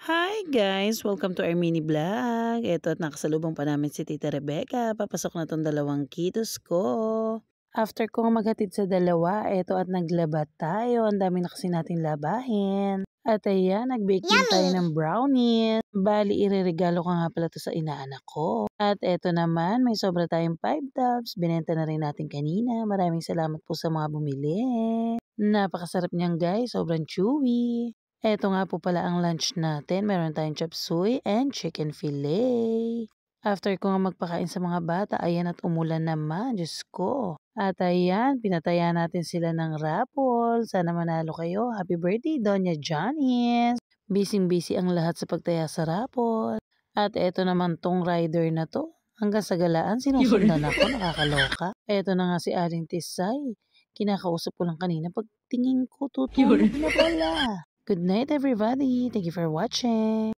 Hi guys! Welcome to our mini vlog. Ito at nakasalubong pa namin si Tita Rebecca. Papasok na tong dalawang kiddos ko. After kong maghatid sa dalawa, ito at naglabat tayo. Ang dami na kasi natin labahin. At ayan, nag-baking tayo ng brownies. Bali, ireregalo ko nga pala to sa inaanak ko. At eto naman, may sobra tayong 5 tubs. Binenta na rin natin kanina. Maraming salamat po sa mga bumili. Napakasarap niyan guys, sobrang chewy. Eto nga po pala ang lunch natin. Meron tayong chop suey and chicken fillet. After ko nga magpakain sa mga bata, ayan at umulan naman. Diyos ko. At ayan, pinataya natin sila ng raffle. Sana manalo kayo. Happy birthday, Doña Janice. Busy-busy ang lahat sa pagtaya sa raffle. At eto naman tong rider na to. Hanggang sa galaan, sinusundan ako. Nakakaloka. Eto na nga si Aling Tisay. Kinakausap ko lang kanina. Pagtingin ko, tutulog na pala. Good night, everybody. Thank you for watching.